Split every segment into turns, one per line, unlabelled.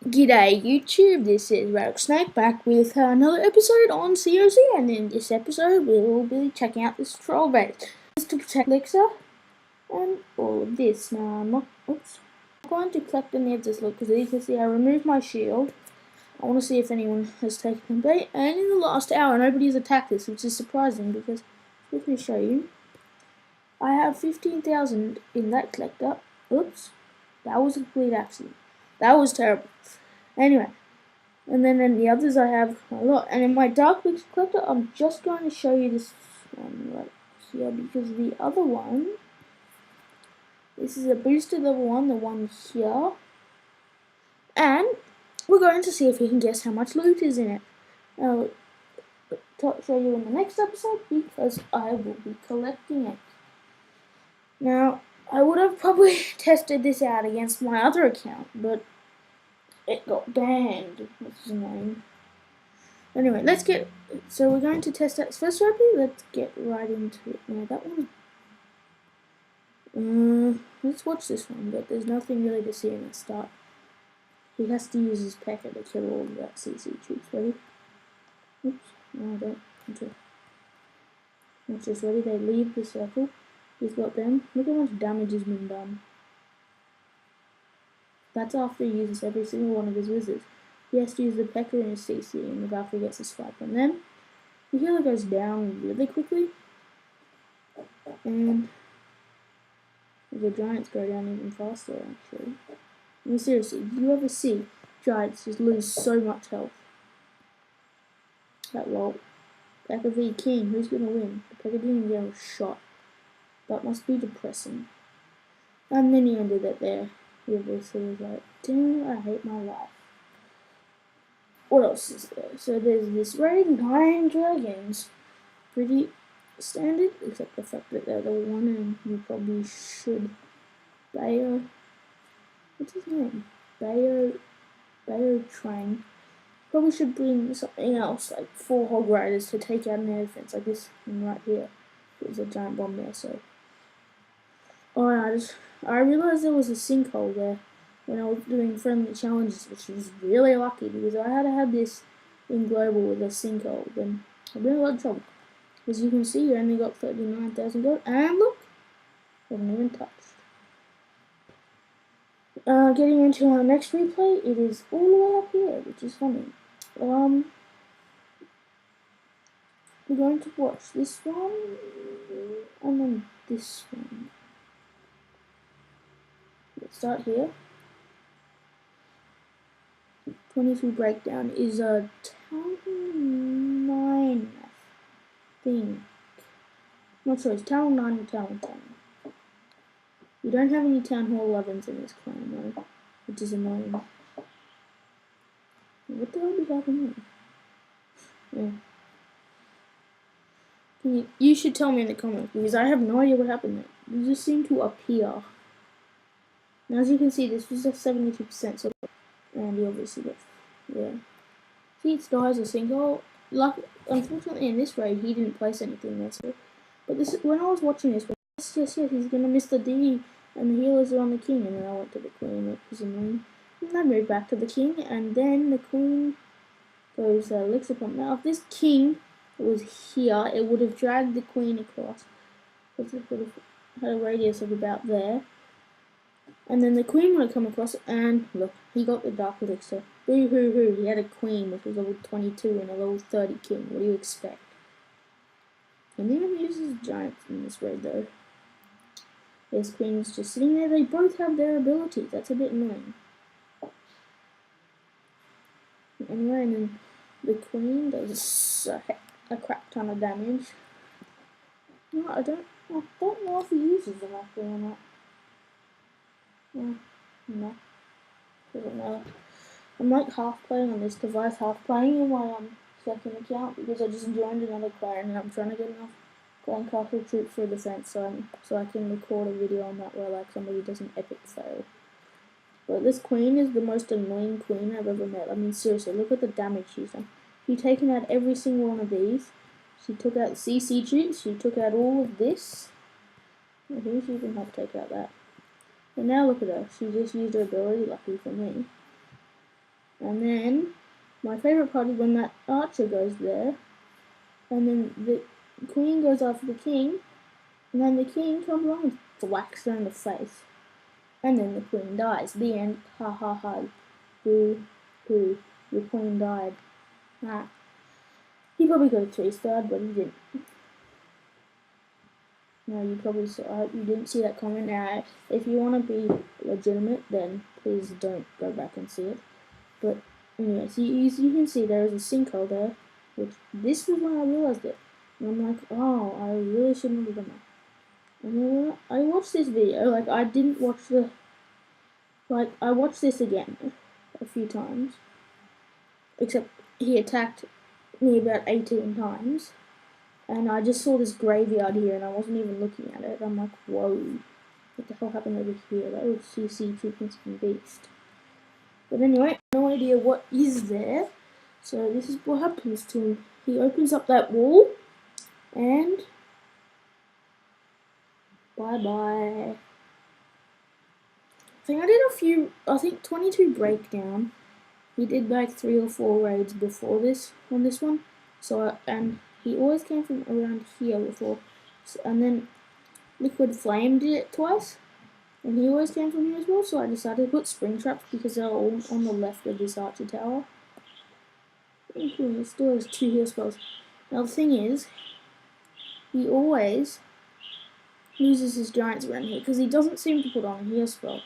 G'day YouTube, this is Rattlesnake back with another episode on COC, and in this episode we will be checking out this troll base. Just to protect Elixir and all of this. Now I'm not going to collect any of this loot because as you can see I removed my shield. I want to see if anyone has taken the bait, and in the last hour nobody has attacked this, which is surprising because let me show you. I have 15,000 in that collector. Oops, that was a complete accident. That was terrible. Anyway, and then in the others I have a lot. And in my Dark Mix collector, I'm just going to show you this one right here because the other one, this is a boosted level 1, the one here. And we're going to see if you can guess how much loot is in it. I'll show you in the next episode because I will be collecting it. Now, I would have probably tested this out against my other account, but it got banned, which is annoying. Anyway, so we're going to test that first rugby. Let's get right into it. Now that one, let's watch this one, but there's nothing really to see in the start. He has to use his pecker to kill all of that CC troops. Ready? Oops, no I don't. Okay. Once he's ready, they leave the circle. He's got them. Look how much damage has been done. That's after he uses every single one of his wizards. He has to use the Pecker in his CC, and the Valkyrie gets a swipe. And then the healer goes down really quickly, and the giants go down even faster, actually. I mean, seriously, do you ever see giants just lose so much health? That lol. Pecker v King, who's gonna win? The Pecker didn't get a shot. That must be depressing. And then he ended it there. He obviously was like, damn, I hate my life. What else is there? So there's this raid, 9 dragons. Pretty standard, except the fact that they're the one and you probably should Bayo. What's his name? Bayo Train. Probably should bring something else, like 4 hog riders to take out an air defense, like this one right here. There's a giant bomb there, so. Oh, I realized there was a sinkhole there when I was doing friendly challenges, which was really lucky because I had had this in global with a sinkhole, then I've been in a lot of trouble. As you can see, you only got 39,000 gold, and look, I haven't even touched. Getting into our next replay, it is all the way up here, which is funny. We're going to watch this one, and then this one. Let's start here. 22 breakdown is a town 9, I think. Not sure, it's town 9 or town 10. We don't have any town hall 11s in this clan though, which is annoying. What the hell is happening? Yeah. You should tell me in the comments because I have no idea what happened there. They just seem to appear. Now as you can see, this was a 72%, so and he obviously got, yeah. See, it still has a single. Unfortunately, in this raid, he didn't place anything there. So, but this, when I was watching this, yes, he's gonna miss the D, and the healers are on the king, and then I went to the queen, which was annoying. And I moved back to the king, and then the queen goes Elixir pump. Now, if this king was here, it would have dragged the queen across. It would have had a radius of about there. And then the queen would have come across, and look, he got the Dark Elixir. Boo hoo hoo, he had a queen which was level 22 and a level 30 king. What do you expect? And he even uses giants in this raid though. This queen is just sitting there. They both have their abilities. That's a bit annoying. Anyway, and then the queen does a crap ton of damage. No, I don't know if he uses them actually or not. No, doesn't matter. I'm like half playing on this device, half playing in my second account because I just joined another clan and I'm trying to get enough clan castle troops for defense so I can record a video on that where like somebody does an epic fail. But this queen is the most annoying queen I've ever met. I mean seriously, look at the damage she's done. She's taken out every single one of these. She took out the CC troops. She took out all of this. I think she can help take out that. And now look at her, she just used her ability, lucky for me. And then my favourite part is when that archer goes there, and then the queen goes after the king, and then the king comes along and whacks her in the face. And then the queen dies. The end. Ha ha ha. Boo. Boo. Your queen died. Ah. He probably got a 3-star, but he didn't. No, you probably saw it. You didn't see that comment. Now, if you want to be legitimate, then please don't go back and see it. But anyway, so you can see there is a sinkhole there, which this was when I realized it. And I'm like, oh, I really shouldn't have done that. And then I watched this video, like I didn't watch the, like I watched this again a few times, except he attacked me about 18 times. And I just saw this graveyard here, and I wasn't even looking at it. I'm like, whoa, what the hell happened over here? That was CC Chickens from Beast. But anyway, no idea what is there. So this is what happens to him. He opens up that wall, and bye-bye. I think 22 breakdown. He did like 3 or 4 raids before this, on this one. So, and he always came from around here before. So, and then Liquid Flame did it twice. And he always came from here as well, so I decided to put spring traps because they're all on the left of this archer tower. He still has 2 heal spells. Now the thing is, he always uses his giants around here because he doesn't seem to put on a heal spell.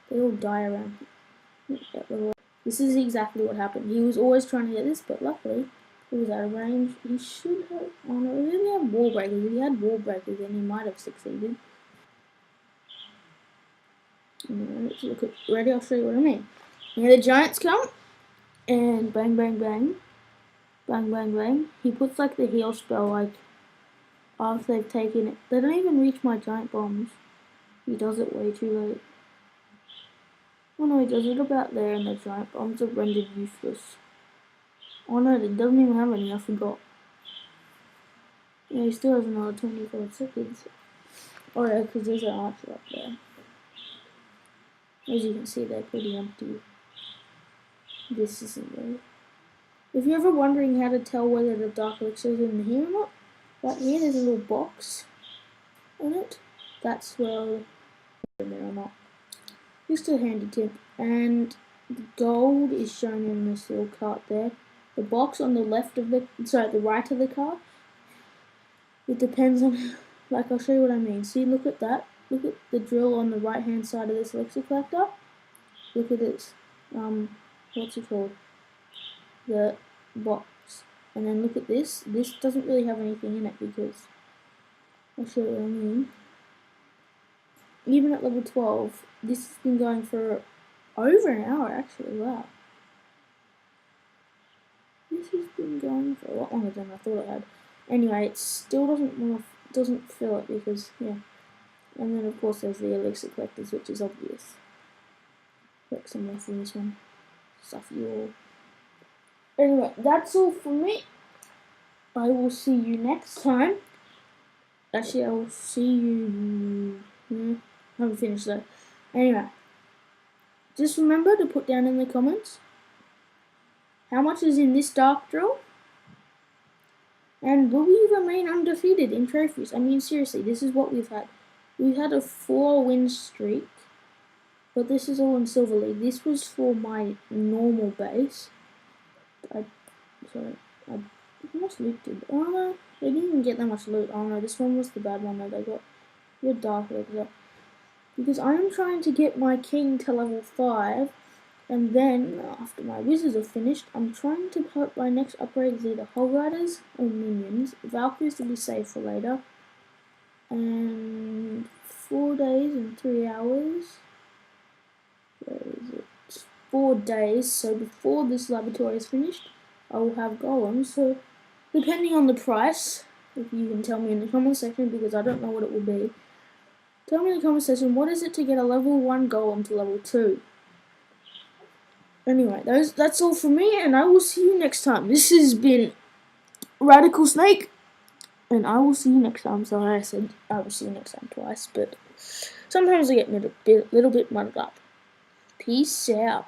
They all die around here. This is exactly what happened. He was always trying to get this, but luckily he was out of range. He should have. Oh no, he didn't have wall breakers. If he had wall breakers, then he might have succeeded. Let's look at. Ready? I'll show you what I mean. Now the giants come, and bang, bang, bang, bang, bang, bang. He puts like the heal spell like after they've taken it. They don't even reach my giant bombs. He does it way too late. Oh no, he does it about there, and the giant bombs are rendered useless. Oh no, it doesn't even have any. I forgot. Yeah, he still has another 25 seconds. Oh yeah, because there's an archer up there. As you can see, they're pretty empty. This isn't really. If you're ever wondering how to tell whether the dark elixir is in here or not, right here there's a little box on it. That's where in there or not. Just a handy tip. And the gold is shown in this little cart there. The box on the left of the right of the cart. It depends on, like I'll show you what I mean. See, look at that. Look at the drill on the right hand side of this elixir collector. Look at this. What's it called? The box. And then look at this. This doesn't really have anything in it because I'll show you what I mean. Even at level 12, this has been going for over an hour actually. Wow. This has been going for a lot longer than I thought it had. Anyway, it still doesn't fill it because yeah. And then of course there's the elixir collectors, which is obvious. Collect some more from this one. Stuff you all. Anyway, that's all from me. I will see you next time. Actually, I will see you. I haven't finished though. Anyway, just remember to put down in the comments how much is in this dark drill. And will we remain undefeated in trophies? I mean, seriously, this is what we've had. We've had a 4-win streak, but this is all in Silver League. This was for my normal base. I almost loot did. Oh no, they didn't even get that much loot. Oh no, this one was the bad one that they got. Your dark elixir. Because I am trying to get my king to level 5. And then, after my wizards are finished, I'm trying to put my next upgrade is either Hog Riders or Minions. Valkyries will be saved for later. And 4 days and 3 hours. Where is it? 4 days. So before this laboratory is finished, I will have golems. So, depending on the price, if you can tell me in the comment section, because I don't know what it will be. Tell me in the comment section, what is it to get a level 1 golem to level 2? Anyway, that's all from me, and I will see you next time. This has been Radical Snake, and I will see you next time. Sorry, I said I will see you next time twice, but sometimes I get a little bit muddled up. Peace out.